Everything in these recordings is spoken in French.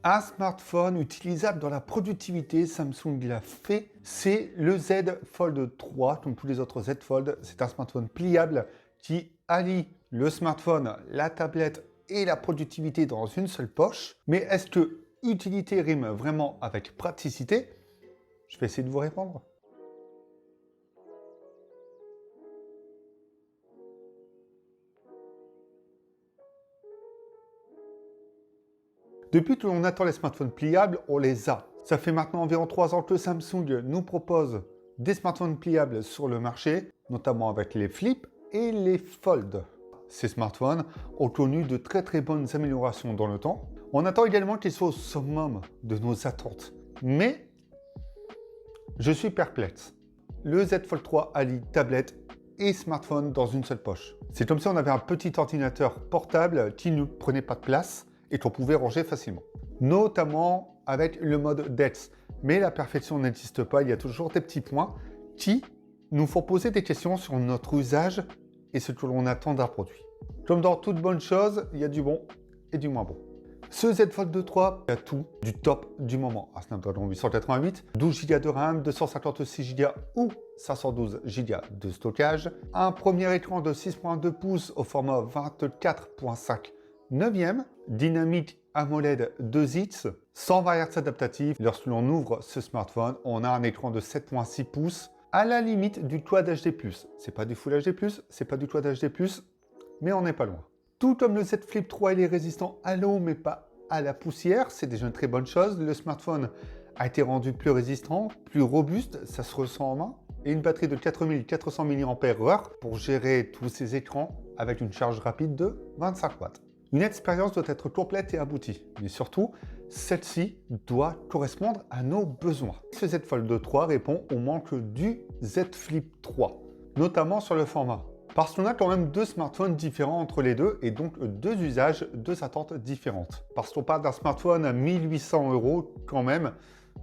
Un smartphone utilisable dans la productivité, Samsung l'a fait, c'est le Z Fold 3, comme tous les autres Z Fold. C'est un smartphone pliable qui allie le smartphone, la tablette et la productivité dans une seule poche. Mais est-ce que utilité rime vraiment avec praticité? Je vais essayer de vous répondre. Depuis que l'on attend les smartphones pliables, on les a. Ça fait maintenant environ 3 ans que Samsung nous propose des smartphones pliables sur le marché, notamment avec les Flip et les Fold. Ces smartphones ont connu de très bonnes améliorations dans le temps. On attend également qu'ils soient au summum de nos attentes. Mais je suis perplexe. Le Z Fold 3 allie tablette et smartphone dans une seule poche. C'est comme si on avait un petit ordinateur portable qui ne prenait pas de place et qu'on pouvait ranger facilement. Notamment avec le mode DeX. Mais la perfection n'existe pas, il y a toujours des petits points qui nous font poser des questions sur notre usage et ce que l'on attend d'un produit. Comme dans toute bonne chose, il y a du bon et du moins bon. Ce Z Fold 3 a tout du top du moment. Un Snapdragon 888, 12 Go de RAM, 256 Go ou 512 Go de stockage, un premier écran de 6.2 pouces au format 24.5 neuvième, dynamique AMOLED 2 Hz, 120 Hz adaptatif. Lorsque l'on ouvre ce smartphone, on a un écran de 7.6 pouces, à la limite du Quad HD+. C'est pas du Full HD+, c'est pas du Quad HD+, mais on n'est pas loin. Tout comme le Z Flip 3, il est résistant à l'eau, mais pas à la poussière. C'est déjà une très bonne chose. Le smartphone a été rendu plus résistant, plus robuste, ça se ressent en main. Et une batterie de 4400 mAh pour gérer tous ces écrans avec une charge rapide de 25 watts. Une expérience doit être complète et aboutie, mais surtout, celle-ci doit correspondre à nos besoins. Ce Z Fold 3 répond au manque du Z Flip 3, notamment sur le format. Parce qu'on a quand même deux smartphones différents entre les deux et donc deux usages, deux attentes différentes. Parce qu'on parle d'un smartphone à 1800 € quand même,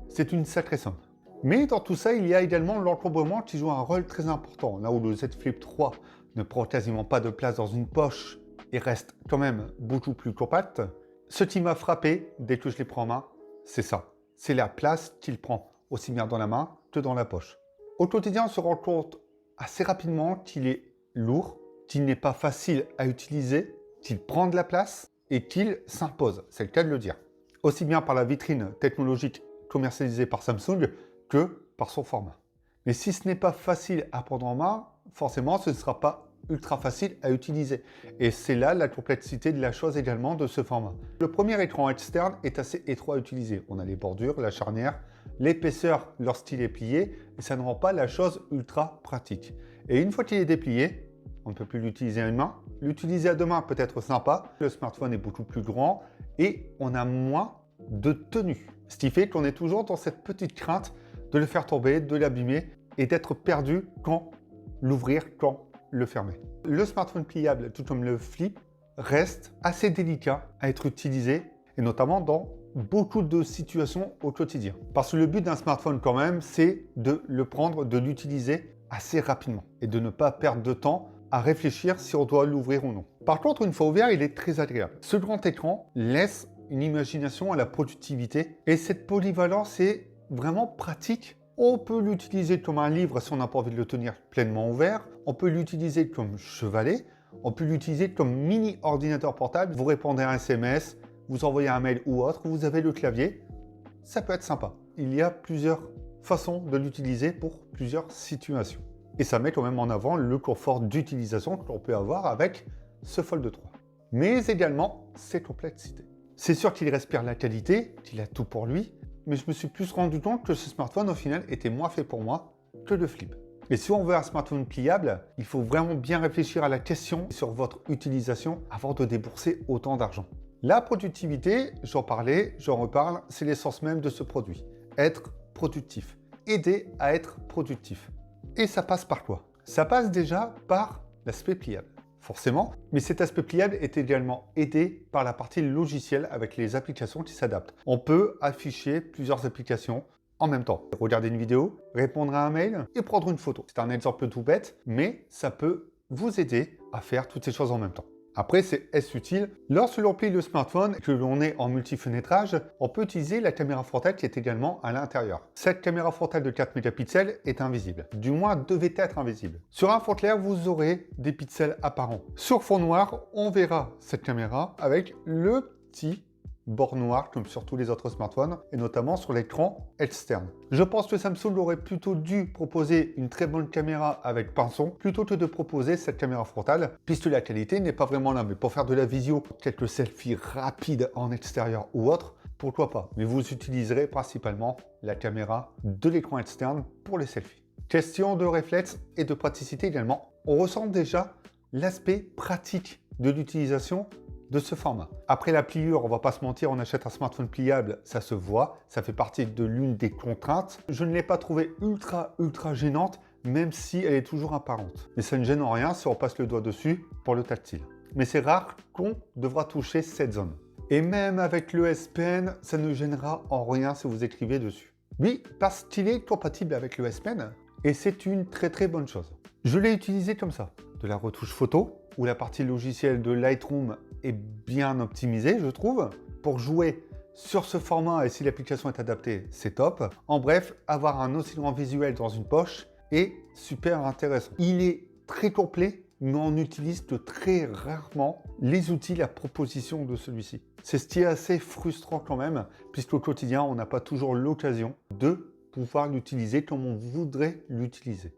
c'est une sacrée somme. Mais dans tout ça, il y a également l'encombrement qui joue un rôle très important. Là où le Z Flip 3 ne prend quasiment pas de place dans une poche et reste quand même beaucoup plus compact, ce qui m'a frappé dès que je l'ai pris en main, c'est ça. C'est la place qu'il prend, aussi bien dans la main que dans la poche. Au quotidien, on se rend compte assez rapidement qu'il est lourd, qu'il n'est pas facile à utiliser, qu'il prend de la place et qu'il s'impose, c'est le cas de le dire. Aussi bien par la vitrine technologique commercialisée par Samsung que par son format. Mais si ce n'est pas facile à prendre en main, forcément ce ne sera pas ultra facile à utiliser. Et c'est là la complexité de la chose également de ce format. Le premier écran externe est assez étroit à utiliser. On a les bordures, la charnière, l'épaisseur lorsqu'il est plié, et ça ne rend pas la chose ultra pratique. Et une fois qu'il est déplié, on ne peut plus l'utiliser à une main. L'utiliser à deux mains peut être sympa. Le smartphone est beaucoup plus grand et on a moins de tenue. Ce qui fait qu'on est toujours dans cette petite crainte de le faire tomber, de l'abîmer et d'être perdu quand l'ouvrir, quand le fermer. Le smartphone pliable, tout comme le Flip, reste assez délicat à être utilisé et notamment dans beaucoup de situations au quotidien. Parce que le but d'un smartphone quand même, c'est de le prendre, de l'utiliser assez rapidement et de ne pas perdre de temps à réfléchir si on doit l'ouvrir ou non. Par contre, une fois ouvert, il est très agréable. Ce grand écran laisse une imagination à la productivité et cette polyvalence est vraiment pratique. On peut l'utiliser comme un livre si on n'a pas envie de le tenir pleinement ouvert. On peut l'utiliser comme chevalet. On peut l'utiliser comme mini ordinateur portable. Vous répondez à un SMS, vous envoyez un mail ou autre, vous avez le clavier. Ça peut être sympa. Il y a plusieurs façons de l'utiliser pour plusieurs situations. Et ça met quand même en avant le confort d'utilisation que l'on peut avoir avec ce Fold 3. Mais également ses complexités. C'est sûr qu'il respire la qualité, qu'il a tout pour lui, mais je me suis plus rendu compte que ce smartphone, au final, était moins fait pour moi que le Flip. Et si on veut un smartphone pliable, il faut vraiment bien réfléchir à la question sur votre utilisation avant de débourser autant d'argent. La productivité, j'en parlais, j'en reparle, c'est l'essence même de ce produit. Être productif. Aider à être productif. Et ça passe par quoi? Ça passe déjà par l'aspect pliable. Forcément, mais cet aspect pliable est également aidé par la partie logicielle avec les applications qui s'adaptent. On peut afficher plusieurs applications en même temps. Regarder une vidéo, répondre à un mail et prendre une photo. C'est un exemple tout bête, mais ça peut vous aider à faire toutes ces choses en même temps. Après, c'est est-ce utile? Lorsque l'on plie le smartphone et que l'on est en multifenêtrage, on peut utiliser la caméra frontale qui est également à l'intérieur. Cette caméra frontale de 4 mégapixels est invisible, du moins devait être invisible. Sur un fond clair, vous aurez des pixels apparents. Sur fond noir, on verra cette caméra avec le petit bord noir comme sur tous les autres smartphones et notamment sur l'écran externe. Je pense que Samsung aurait plutôt dû proposer une très bonne caméra avec pinson plutôt que de proposer cette caméra frontale puisque la qualité n'est pas vraiment là. Mais pour faire de la visio, quelques selfies rapides en extérieur ou autre, pourquoi pas. Mais vous utiliserez principalement la caméra de l'écran externe pour les selfies. Question de réflexe et de praticité également. On ressent déjà l'aspect pratique de l'utilisation de ce format. Après la pliure, on va pas se mentir, on achète un smartphone pliable, ça se voit, ça fait partie de l'une des contraintes. Je ne l'ai pas trouvée ultra gênante, même si elle est toujours apparente. Mais ça ne gêne en rien si on passe le doigt dessus pour le tactile. Mais c'est rare qu'on devra toucher cette zone. Et même avec le S Pen, ça ne gênera en rien si vous écrivez dessus. Oui, parce qu'il est compatible avec le S Pen, et c'est une très bonne chose. Je l'ai utilisé comme ça, de la retouche photo, où la partie logicielle de Lightroom est bien optimisée, je trouve. Pour jouer sur ce format et si l'application est adaptée, c'est top. En bref, avoir un aussi grand visuel dans une poche est super intéressant. Il est très complet, mais on utilise que très rarement les outils, la proposition de celui-ci. C'est ce qui est assez frustrant quand même, puisqu'au quotidien, on n'a pas toujours l'occasion de pouvoir l'utiliser comme on voudrait l'utiliser.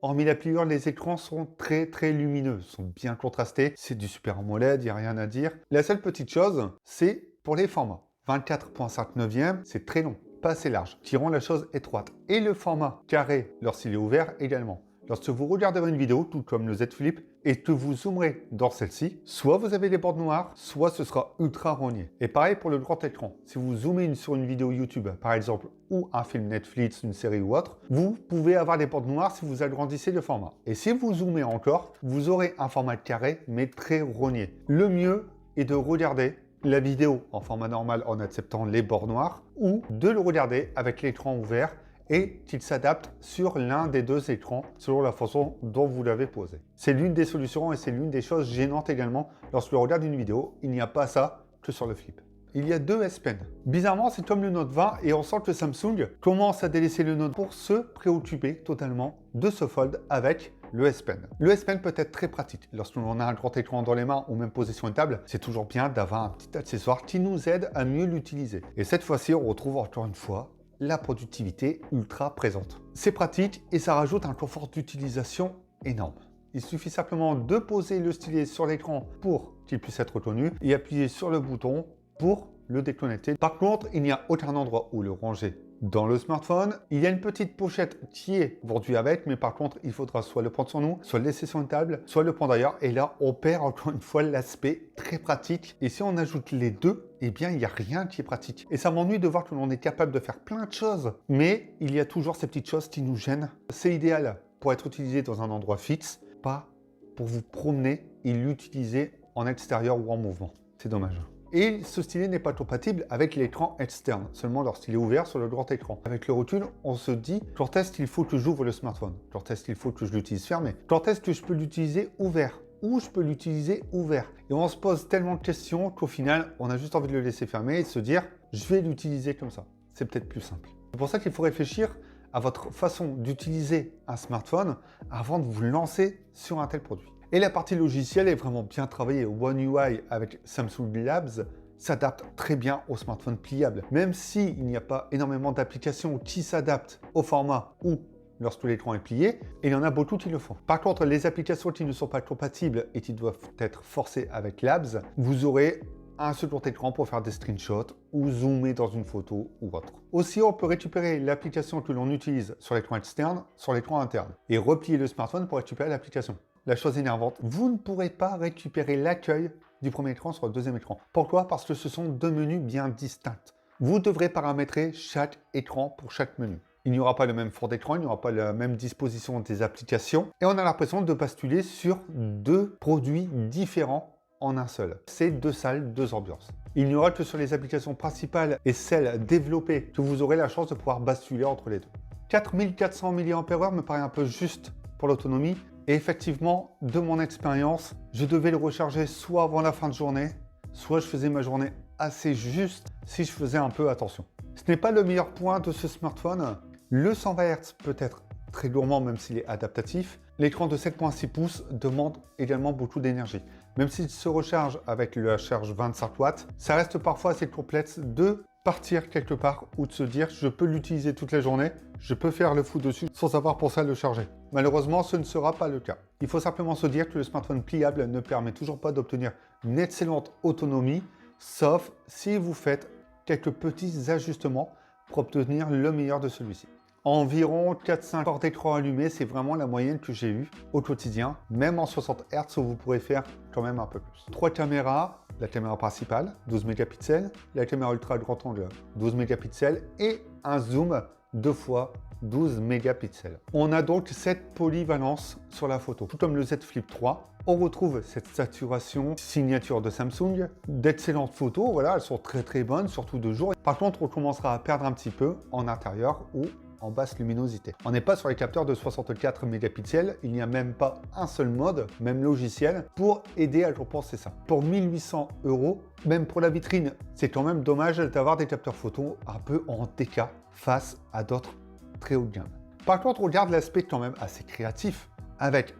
Hormis la pliure, les écrans sont très lumineux, sont bien contrastés. C'est du Super AMOLED, il n'y a rien à dire. La seule petite chose, c'est pour les formats. 24,5 c'est très long, pas assez large, qui rend la chose étroite. Et le format carré, lorsqu'il est ouvert également. Lorsque vous regarderez une vidéo, tout comme le Z Flip, et que vous zoomerez dans celle-ci, soit vous avez les bords noirs, soit ce sera ultra rogné. Et pareil pour le grand écran. Si vous zoomez sur une vidéo YouTube, par exemple, ou un film Netflix, une série ou autre, vous pouvez avoir des bords noirs si vous agrandissez le format. Et si vous zoomez encore, vous aurez un format carré, mais très rogné. Le mieux est de regarder la vidéo en format normal en acceptant les bords noirs, ou de le regarder avec l'écran ouvert, et qu'il s'adapte sur l'un des deux écrans selon la façon dont vous l'avez posé. C'est l'une des solutions et c'est l'une des choses gênantes également. Lorsque l'on regarde une vidéo, il n'y a pas ça que sur le Flip. Il y a deux S Pen. Bizarrement, c'est comme le Note 20 et on sent que Samsung commence à délaisser le Note pour se préoccuper totalement de ce Fold avec le S Pen. Le S Pen peut être très pratique. Lorsque l'on a un grand écran dans les mains ou même posé sur une table, c'est toujours bien d'avoir un petit accessoire qui nous aide à mieux l'utiliser. Et cette fois-ci, on retrouve encore une fois la productivité ultra présente. C'est pratique et ça rajoute un confort d'utilisation énorme. Il suffit simplement de poser le stylet sur l'écran pour qu'il puisse être retenu et appuyer sur le bouton pour le déconnecter. Par contre, il n'y a aucun endroit où le ranger dans le smartphone. Il y a une petite pochette qui est vendue avec, mais par contre, il faudra soit le prendre sur nous, soit le laisser sur une table, soit le prendre ailleurs. Et là, on perd encore une fois l'aspect très pratique. Et si on ajoute les deux, eh bien, il n'y a rien qui est pratique. Et ça m'ennuie de voir que l'on est capable de faire plein de choses, mais il y a toujours ces petites choses qui nous gênent. C'est idéal pour être utilisé dans un endroit fixe, pas pour vous promener et l'utiliser en extérieur ou en mouvement. C'est dommage. Et ce stylet n'est pas compatible avec l'écran externe, seulement lorsqu'il est ouvert sur le grand écran. Avec le recul, on se dit, quand est-ce qu'il faut que j'ouvre le smartphone? Quand est-ce qu'il faut que je l'utilise fermé? Quand est-ce que je peux l'utiliser ouvert? Ou je peux l'utiliser ouvert? Et on se pose tellement de questions qu'au final, on a juste envie de le laisser fermé et de se dire, je vais l'utiliser comme ça. C'est peut-être plus simple. C'est pour ça qu'il faut réfléchir à votre façon d'utiliser un smartphone avant de vous lancer sur un tel produit. Et la partie logicielle est vraiment bien travaillée. One UI avec Samsung Labs s'adapte très bien au smartphone pliable. Même s'il n'y a pas énormément d'applications qui s'adaptent au format ou lorsque l'écran est plié, et il y en a beaucoup qui le font. Par contre, les applications qui ne sont pas compatibles et qui doivent être forcées avec Labs, vous aurez un second écran pour faire des screenshots ou zoomer dans une photo ou autre. Aussi, on peut récupérer l'application que l'on utilise sur l'écran externe sur l'écran interne et replier le smartphone pour récupérer l'application. La chose énervante, vous ne pourrez pas récupérer l'accueil du premier écran sur le deuxième écran. Pourquoi? Parce que ce sont deux menus bien distincts. Vous devrez paramétrer chaque écran pour chaque menu. Il n'y aura pas le même fond d'écran, il n'y aura pas la même disposition des applications et on a l'impression de basculer sur deux produits différents en un seul. C'est deux salles, deux ambiances. Il n'y aura que sur les applications principales et celles développées que vous aurez la chance de pouvoir basculer entre les deux. 4400 mAh me paraît un peu juste pour l'autonomie, Et effectivement, de mon expérience, je devais le recharger soit avant la fin de journée, soit je faisais ma journée assez juste si je faisais un peu attention. Ce n'est pas le meilleur point de ce smartphone. Le 120 Hz peut être très gourmand même s'il est adaptatif. L'écran de 7.6 pouces demande également beaucoup d'énergie. Même s'il se recharge avec la charge 25 watts, ça reste parfois assez complexe de partir quelque part ou de se dire je peux l'utiliser toute la journée, je peux faire le fou dessus sans avoir pensé à le charger. Malheureusement, ce ne sera pas le cas. Il faut simplement se dire que le smartphone pliable ne permet toujours pas d'obtenir une excellente autonomie, sauf si vous faites quelques petits ajustements pour obtenir le meilleur de celui-ci. Environ 4-5 heures d'écran allumé, c'est vraiment la moyenne que j'ai eue au quotidien, même en 60 Hz où vous pourrez faire quand même un peu plus. 3 caméras, la caméra principale, 12 mégapixels, la caméra ultra grand angle, 12 mégapixels et un zoom 2 fois 12 mégapixels. On a donc cette polyvalence sur la photo. Tout comme le Z Flip 3, on retrouve cette saturation signature de Samsung, d'excellentes photos, voilà, elles sont très bonnes, surtout de jour. Par contre, on commencera à perdre un petit peu en intérieur ou en basse luminosité. On n'est pas sur les capteurs de 64 mégapixels, il n'y a même pas un seul mode, même logiciel, pour aider à compenser ça. Pour 1800 €, même pour la vitrine, c'est quand même dommage d'avoir des capteurs photo un peu en TK face à d'autres très haut de gamme. Par contre, on garde l'aspect quand même assez créatif avec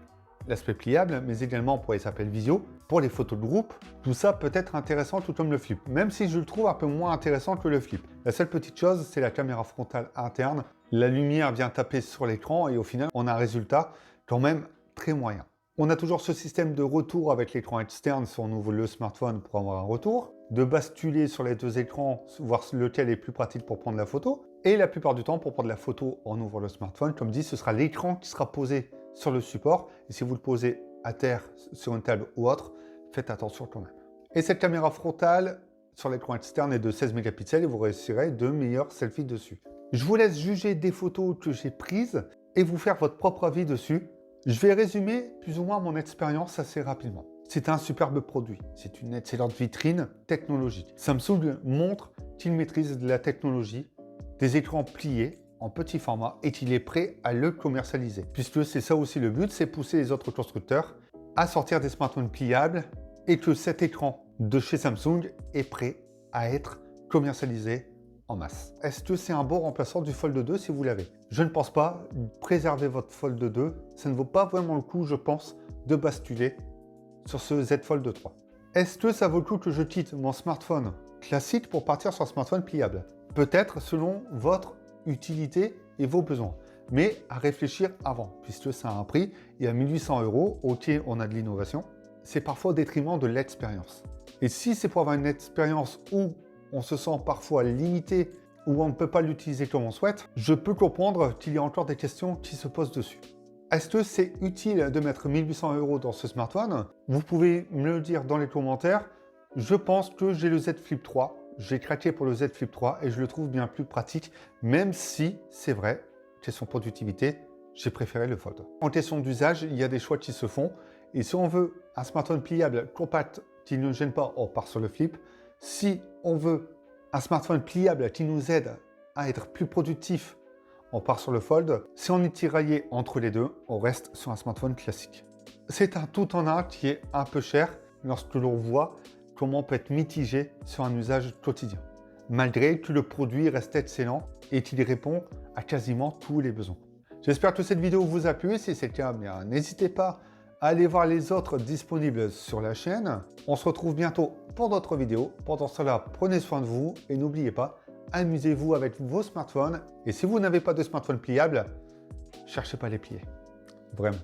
l'aspect pliable, mais également pour les appels visio, pour les photos de groupe. Tout ça peut être intéressant tout comme le flip, même si je le trouve un peu moins intéressant que le flip. La seule petite chose, c'est la caméra frontale interne. La lumière vient taper sur l'écran et au final, on a un résultat quand même très moyen. On a toujours ce système de retour avec l'écran externe si on ouvre le smartphone pour avoir un retour, de basculer sur les deux écrans, voir lequel est plus pratique pour prendre la photo. Et la plupart du temps, pour prendre la photo en ouvrant le smartphone, comme dit, ce sera l'écran qui sera posé sur le support. Et si vous le posez à terre, sur une table ou autre, faites attention quand même. Et cette caméra frontale sur l'écran externe est de 16 mégapixels et vous réussirez de meilleurs selfies dessus. Je vous laisse juger des photos que j'ai prises et vous faire votre propre avis dessus. Je vais résumer plus ou moins mon expérience assez rapidement. C'est un superbe produit, c'est une excellente vitrine technologique. Samsung montre qu'il maîtrise de la technologie, des écrans pliés en petit format et qu'il est prêt à le commercialiser. Puisque c'est ça aussi le but, c'est pousser les autres constructeurs à sortir des smartphones pliables et que cet écran de chez Samsung est prêt à être commercialisé en masse. Est-ce que c'est un bon remplaçant du Fold 2 si vous l'avez? Je ne pense pas. Préservez votre Fold 2. Ça ne vaut pas vraiment le coup, je pense, de basculer sur ce Z Fold 3. Est-ce que ça vaut le coup que je quitte mon smartphone classique pour partir sur un smartphone pliable? Peut-être selon votre utilité et vos besoins. Mais à réfléchir avant, puisque ça a un prix. Et à 1800 €, ok, on a de l'innovation. C'est parfois au détriment de l'expérience. Et si c'est pour avoir une expérience où on se sent parfois limité, où on ne peut pas l'utiliser comme on souhaite, je peux comprendre qu'il y a encore des questions qui se posent dessus. Est-ce que c'est utile de mettre 1800 € dans ce smartphone? Vous pouvez me le dire dans les commentaires. Je pense que j'ai le Z Flip 3. J'ai craqué pour le Z Flip 3 et je le trouve bien plus pratique, même si c'est vrai, question productivité, j'ai préféré le Fold. En question d'usage, il y a des choix qui se font. Et si on veut un smartphone pliable, compact, qui ne gêne pas, on part sur le Flip. Si on veut un smartphone pliable qui nous aide à être plus productif, on part sur le Fold. Si on est tiraillé entre les deux, on reste sur un smartphone classique. C'est un tout en un qui est un peu cher lorsque l'on voit comment on peut être mitigé sur un usage quotidien, malgré que le produit reste excellent et qu'il répond à quasiment tous les besoins. J'espère que cette vidéo vous a plu. Si c'est le cas, n'hésitez pas à aller voir les autres disponibles sur la chaîne. On se retrouve bientôt pour d'autres vidéos. Pendant cela, prenez soin de vous et n'oubliez pas, amusez-vous avec vos smartphones. Et si vous n'avez pas de smartphone pliable, cherchez pas à les plier. Vraiment.